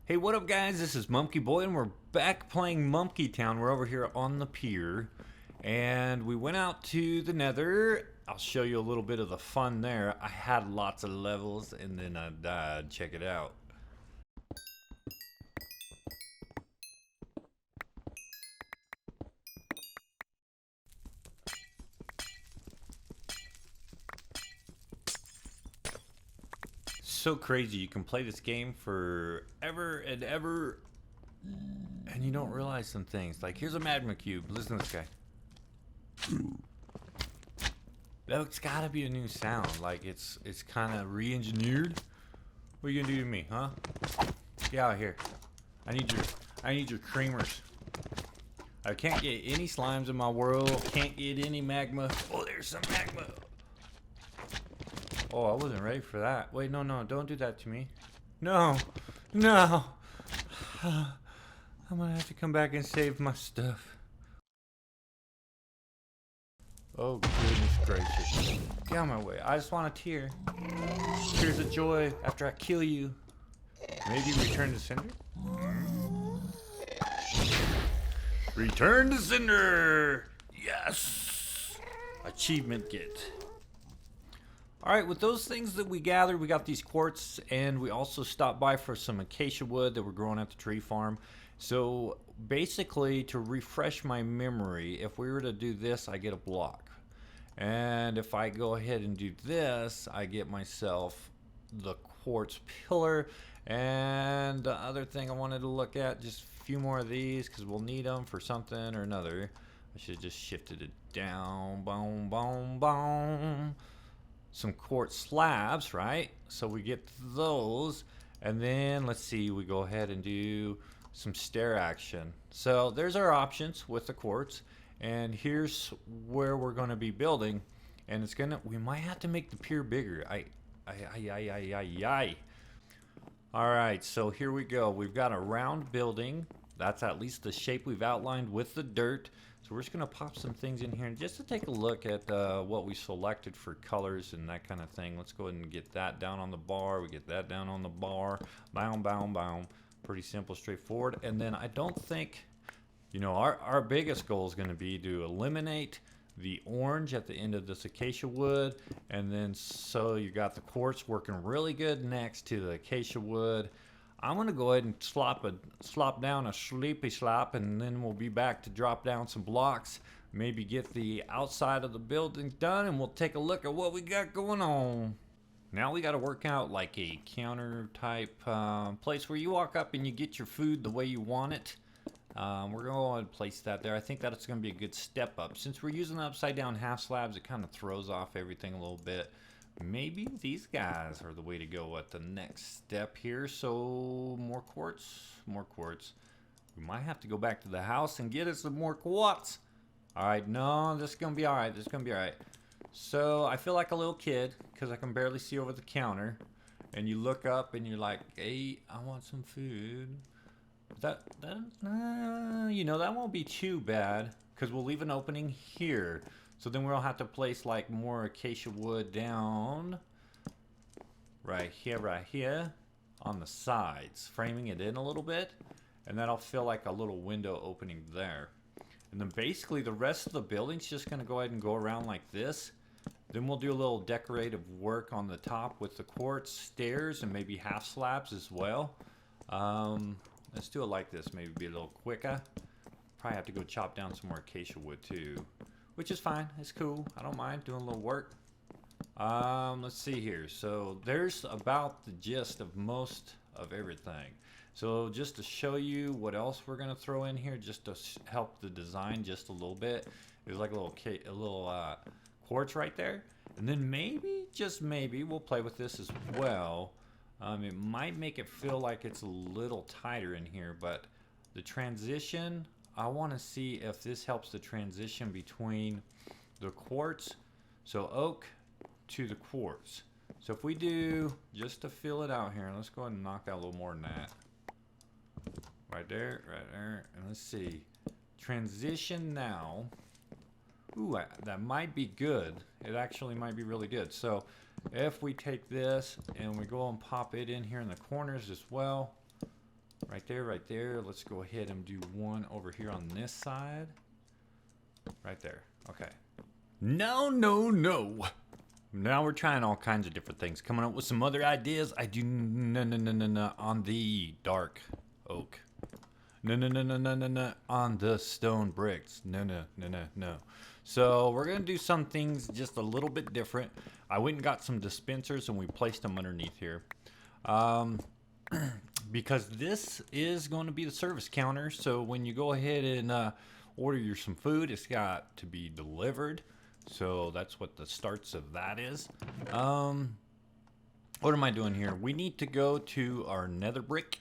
Hey, what up, guys? This is MummkeyBoy, and we're back playing MummkeyTown. We're over here on the pier, and we went out to the Nether. I'll show you a little bit of the fun there. I had lots of levels, and then I died. Check it out. So crazy. You can play this game for ever and ever, and you don't realize some things. Like, here's a magma cube. Listen to this guy. That's gotta be a new sound. Like it's kind of re-engineered. What are you gonna do to me, huh? Get out of here. I need your creamers. I can't get any slimes in my world. Can't get any magma. Oh, there's some magma. Oh, I wasn't ready for that. Wait, no, don't do that to me. No. I'm gonna have to come back and save my stuff. Oh, goodness gracious. Get out of my way. I just want a tear. Tears of joy after I kill you. Maybe return to cinder? Return to cinder! Yes! Achievement get. Alright, with those things that we gathered, we got these quartz, and we also stopped by for some acacia wood that were growing at the tree farm. So basically, to refresh my memory, if we were to do this, I get a block. And if I go ahead and do this, I get myself the quartz pillar. And the other thing I wanted to look at, just a few more of these, because we'll need them for something or another. I should have just shifted it down. Boom, boom, boom. Some quartz slabs, right? So we get those. And then, let's see, we go ahead and do some stair action. So there's our options with the quartz, and here's where we're going to be building, and we might have to make the pier bigger. All right, so here we go. We've got a round building. That's at least the shape we've outlined with the dirt. So we're just going to pop some things in here just to take a look at what we selected for colors and that kind of thing. Let's go ahead and get that down on the bar. We get that down on the bar. Boom. Pretty simple, straightforward. And then I don't think, our biggest goal is going to be to eliminate the orange at the end of this acacia wood. And then so you got the quartz working really good next to the acacia wood. I'm going to go ahead and slop down a sleepy slop, and then we'll be back to drop down some blocks, maybe get the outside of the building done, and we'll take a look at what we got going on. Now we got to work out like a counter type place where you walk up and you get your food the way you want it. We're going to place that there. I think that's going to be a good step up. Since we're using upside down half slabs, it kind of throws off everything a little bit. Maybe these guys are the way to go at the next step here. So more quartz. We might have to go back to the house and get us some more quartz. All right, no, this is going to be all right. So I feel like a little kid because I can barely see over the counter. And you look up and you're like, hey, I want some food. That won't be too bad because we'll leave an opening here. So then we'll have to place like more acacia wood down right here on the sides, framing it in a little bit, and that'll feel like a little window opening there. And then basically the rest of the building's just going to go ahead and go around like this. Then we'll do a little decorative work on the top with the quartz stairs and maybe half slabs as well. Let's do it like this, maybe be a little quicker. Probably have to go chop down some more acacia wood too. Which is fine. It's cool. I don't mind doing a little work. Let's see here. So there's about the gist of most of everything. So just to show you what else we're going to throw in here, just to help the design just a little bit. There's like a little quartz right there. And then maybe, just maybe, we'll play with this as well. It might make it feel like it's a little tighter in here, but the transition, I want to see if this helps the transition between the quartz, so oak to the quartz. So if we do, just to fill it out here, let's go ahead and knock out a little more than that. Right there, and let's see. Transition now. Ooh, that might be good. It actually might be really good. So if we take this and we go and pop it in here in the corners as well, Right there, right there. Let's go ahead and do one over here on this side. Right there. Okay. No, no, no. Now we're trying all kinds of different things. Coming up with some other ideas. I do no on the dark oak. No on the stone bricks. No. So we're going to do some things just a little bit different. I went and got some dispensers and we placed them underneath here. Because this is going to be the service counter. So when you go ahead and order some food, it's got to be delivered. So that's what the starts of that is. What am I doing here? We need to go to our nether brick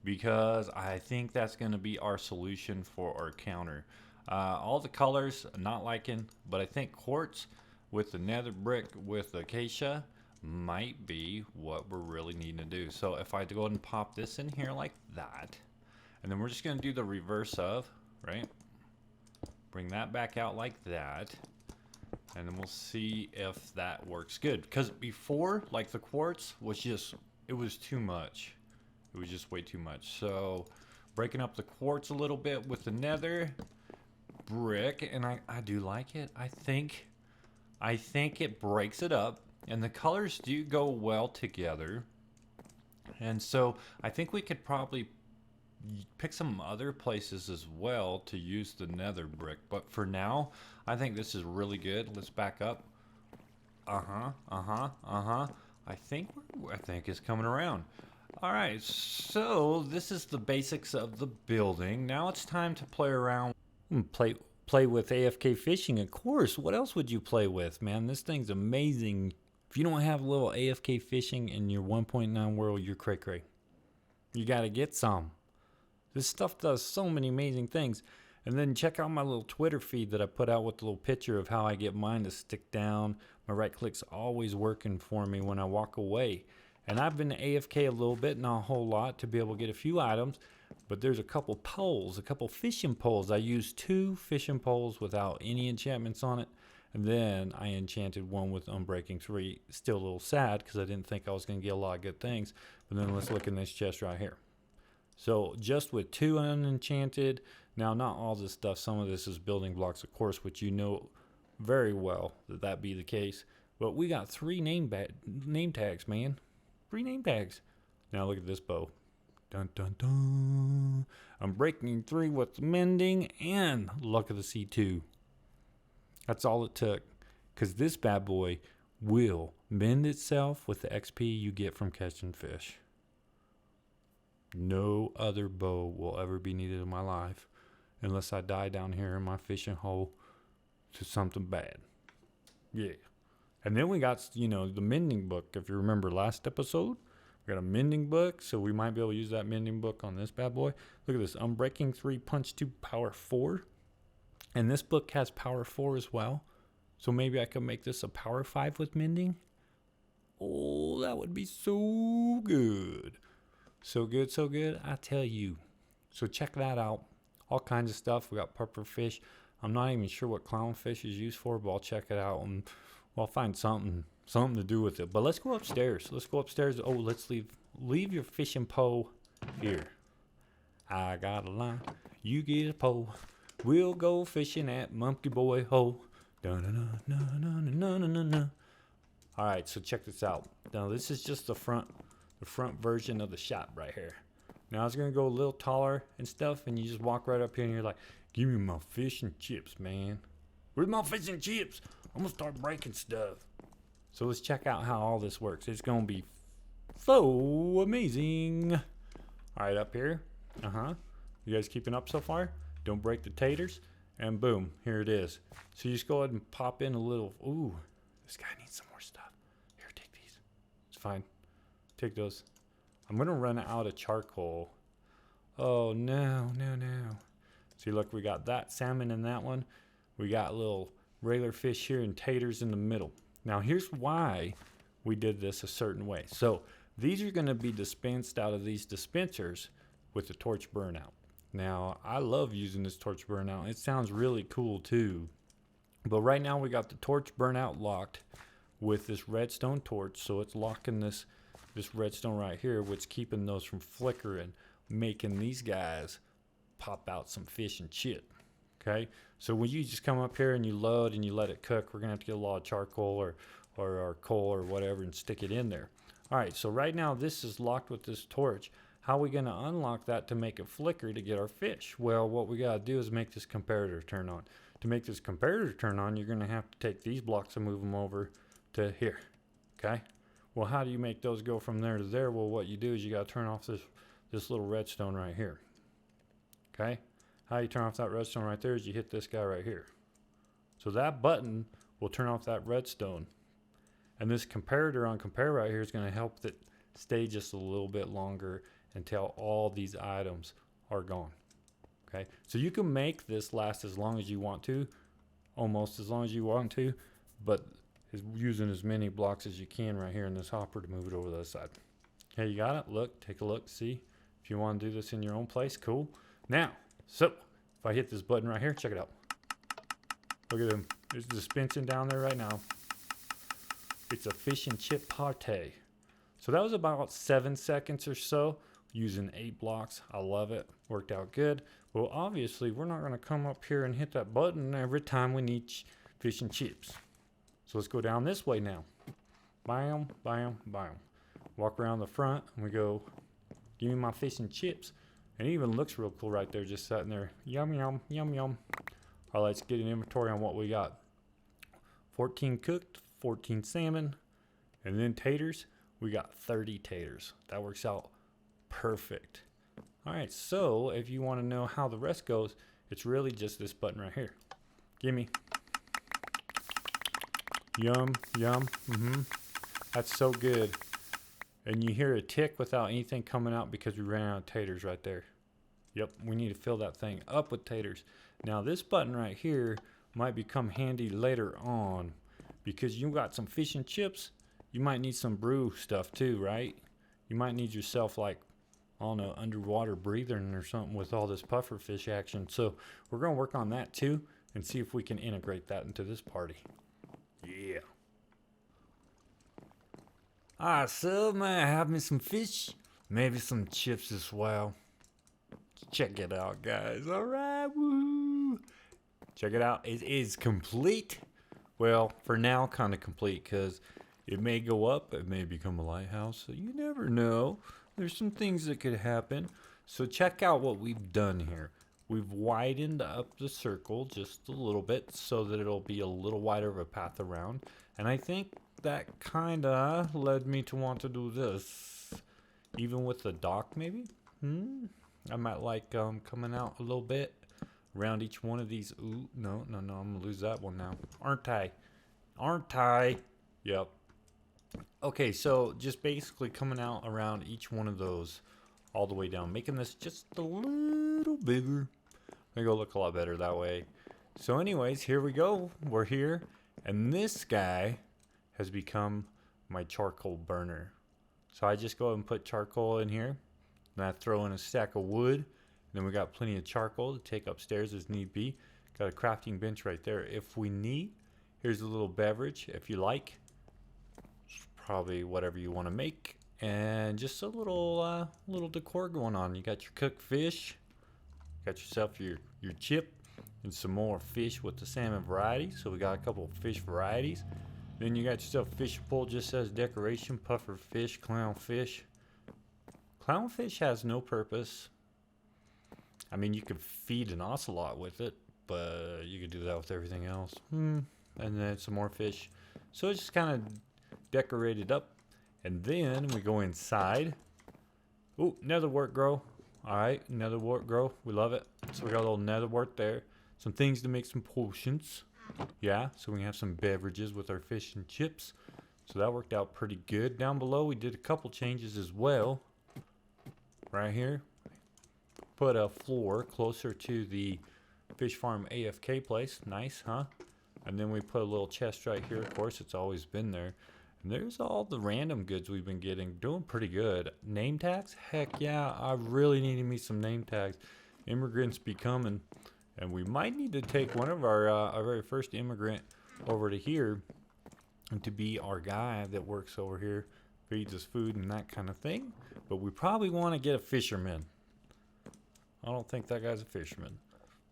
because I think that's going to be our solution for our counter. All the colors, not liking, but I think quartz with the nether brick with acacia might be what we're really needing to do. So if I go ahead and pop this in here like that, and then we're just going to do the reverse of, right? Bring that back out like that. And then we'll see if that works good. Because before, like the quartz was just, it was too much. It was just way too much. So breaking up the quartz a little bit with the nether brick. And I do like it. I think it breaks it up. And the colors do go well together. And so I think we could probably pick some other places as well to use the nether brick, but for now I think this is really good. Let's back up. I think it's coming around. All right, so this is the basics of the building. Now it's time to play around. Play with AFK fishing, of course. What else would you play with, man? This thing's amazing. If you don't have a little AFK fishing in your 1.9 world, you're cray. You got to get some. This stuff does so many amazing things. And then check out my little Twitter feed that I put out with a little picture of how I get mine to stick down. My right click's always working for me when I walk away. And I've been AFK a little bit, not a whole lot, to be able to get a few items. But there's a couple poles, a couple fishing poles. I used 2 fishing poles without any enchantments on it. And then I enchanted one with Unbreaking 3. Still a little sad because I didn't think I was going to get a lot of good things. But then let's look in this chest right here. So just with 2 unenchanted, now not all this stuff, some of this is building blocks, of course, which you know very well that be the case. But we got 3 name tags, man. 3 name tags. Now look at this bow. Dun dun dun. I'm breaking 3 with Mending and Luck of the Sea 2. That's all it took. Because this bad boy will mend itself with the XP you get from catching fish. No other bow will ever be needed in my life unless I die down here in my fishing hole to something bad. Yeah. And then we got, the mending book. If you remember last episode, we got a mending book, so we might be able to use that mending book on this bad boy. Look at this, Unbreaking 3, Punch 2, Power 4. And this book has Power 4 as well. So maybe I could make this a Power 5 with mending. Oh, that would be so good. So good, I tell you. So check that out. All kinds of stuff. We got puffer fish. I'm not even sure what clownfish is used for, but I'll check it out and I'll find something to do with it. But let's go upstairs. Oh, let's leave your fishing pole here. I got a line. You get a pole. We'll go fishing at MummkeyBoy Hole. All right, so check this out. Now this is just the front version of the shop right here. Now I was gonna go a little taller and stuff, and you just walk right up here and you're like, give me my fish and chips, man. Where's my fish and chips? I'm gonna start breaking stuff. So let's check out how all this works. It's gonna be so amazing. All right, up here. You guys keeping up so far? Don't break the taters. And boom, here it is. So you just go ahead and pop in a little. Ooh, this guy needs some more stuff. Here, take these. It's fine. Take those. I'm gonna run out of charcoal. Oh no. See, look, we got that salmon in that one. We got little regular fish here and taters in the middle. Now here's why we did this a certain way. So these are gonna be dispensed out of these dispensers with the torch burnout. Now I love using this torch burnout. It sounds really cool too. But right now we got the torch burnout locked with this redstone torch. So it's locking this redstone right here, which keeping those from flickering making these guys pop out some fish and chip. Okay, so when you just come up here and you load and you let it cook, we're gonna have to get a lot of charcoal or coal or whatever and stick it in there. All right, so right now this is locked with this torch. How are we gonna unlock that to make it flicker to get our fish? Well, what we gotta do is make this comparator turn on. To make this comparator turn on, you're gonna have to take these blocks and move them over to here, okay? Well, how do you make those go from there to there? Well, what you do is you gotta turn off this little redstone right here, okay? How you turn off that redstone right there is you hit this guy right here. So that button will turn off that redstone. And this comparator on compare right here is going to help it stay just a little bit longer until all these items are gone. Okay, so you can make this last as long as you want to, almost as long as you want to, but using as many blocks as you can right here in this hopper to move it over to the other side. Okay, you got it? Look, take a look, see? If you want to do this in your own place, cool. Now, so if I hit this button right here, check it out. Look at him. There's the dispensing down there right now. It's a fish and chip party. So that was about 7 seconds or so using 8 blocks. I love it. Worked out good. Well, obviously, we're not going to come up here and hit that button every time we need fish and chips. So let's go down this way now. Bam, bam, bam. Walk around the front and we go, give me my fish and chips. And it even looks real cool right there, just sitting there. Yum, yum, yum, yum. All right, let's get an inventory on what we got. 14 cooked, 14 salmon, and then taters. We got 30 taters. That works out perfect. All right, so if you want to know how the rest goes, it's really just this button right here. Gimme. Yum, yum, That's so good. And you hear a tick without anything coming out because we ran out of taters right there. Yep, we need to fill that thing up with taters. Now this button right here might become handy later on because you got some fish and chips. You might need some brew stuff too, right? You might need yourself like, I don't know, underwater breathing or something with all this puffer fish action. So we're going to work on that too and see if we can integrate that into this party. Yeah. Alright, so may I have me some fish? Maybe some chips as well. Check it out, guys. Alright, woo! Check it out. It is complete. Well, for now, kind of complete because it may go up. It may become a lighthouse. So you never know. There's some things that could happen. So check out what we've done here. We've widened up the circle just a little bit so that it'll be a little wider of a path around. And I think that kind of led me to want to do this. Even with the dock, maybe? I might like coming out a little bit around each one of these. Ooh, no, I'm going to lose that one now. Aren't I? Yep. Okay, so just basically coming out around each one of those all the way down. Making this just a little bigger. I think it'll look a lot better that way. So anyways, here we go. We're here. And this guy has become my charcoal burner. So I just go ahead and put charcoal in here. Then I throw in a stack of wood. And then we got plenty of charcoal to take upstairs as need be. Got a crafting bench right there if we need. Here's a little beverage if you like. Probably whatever you want to make. And just a little decor going on. You got your cooked fish. Got yourself your chip. And some more fish with the salmon variety. So we got a couple of fish varieties. Then you got yourself fish bowl, just says decoration, puffer fish, clownfish. Clownfish has no purpose. I mean, you could feed an ocelot with it, but you could do that with everything else. And then some more fish. So it's just kind of decorated up. And then we go inside. Ooh, netherwort grow. All right, netherwort grow. We love it. So we got a little netherwort there. Some things to make some potions. Yeah, so we have some beverages with our fish and chips. So that worked out pretty good. Down below, we did a couple changes as well. Right here. Put a floor closer to the fish farm AFK place. Nice, huh? And then we put a little chest right here. Of course, it's always been there. And there's all the random goods we've been getting. Doing pretty good. Name tags? Heck yeah, I really needed me some name tags. Immigrants be coming. And we might need to take one of our very first immigrant over to here and to be our guy that works over here, feeds us food and that kind of thing. But we probably want to get a fisherman. I don't think that guy's a fisherman.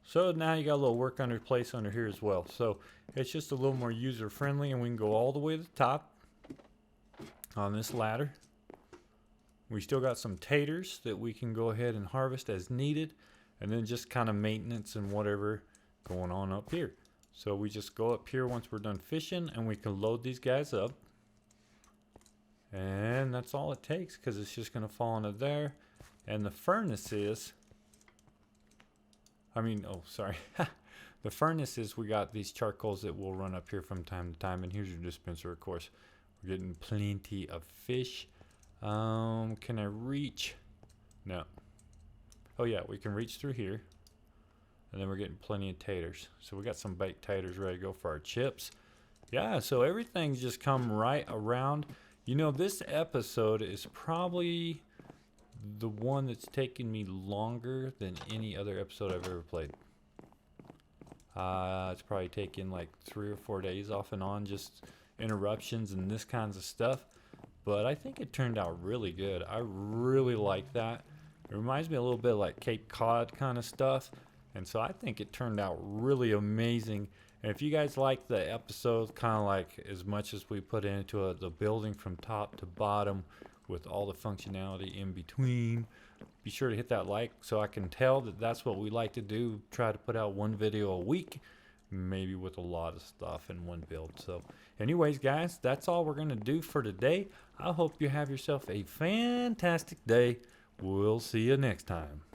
So now you got a little work under place under here as well. So it's just a little more user friendly, and we can go all the way to the top on this ladder. We still got some taters that we can go ahead and harvest as needed, and then just kind of maintenance and whatever going on up here. So we just go up here once we're done fishing, and we can load these guys up. And that's all it takes, because it's just going to fall into there. And the furnace is, the furnace is, we got these charcoals that will run up here from time to time. And here's your dispenser, of course. We're getting plenty of fish. Can I reach? No. Oh yeah, we can reach through here. And then we're getting plenty of taters. So we got some baked taters ready to go for our chips. Yeah, so everything's just come right around. You know, this episode is probably the one that's taken me longer than any other episode I've ever played. It's probably taken like 3 or 4 days off and on, just interruptions and this kinds of stuff. But I think it turned out really good. I really like that. It reminds me a little bit like Cape Cod kind of stuff. And so I think it turned out really amazing. And if you guys like the episode, kind of like as much as we put into the building from top to bottom with all the functionality in between, be sure to hit that like so I can tell that that's what we like to do. Try to put out one video a week, maybe with a lot of stuff in one build. So anyways, guys, that's all we're going to do for today. I hope you have yourself a fantastic day. We'll see you next time.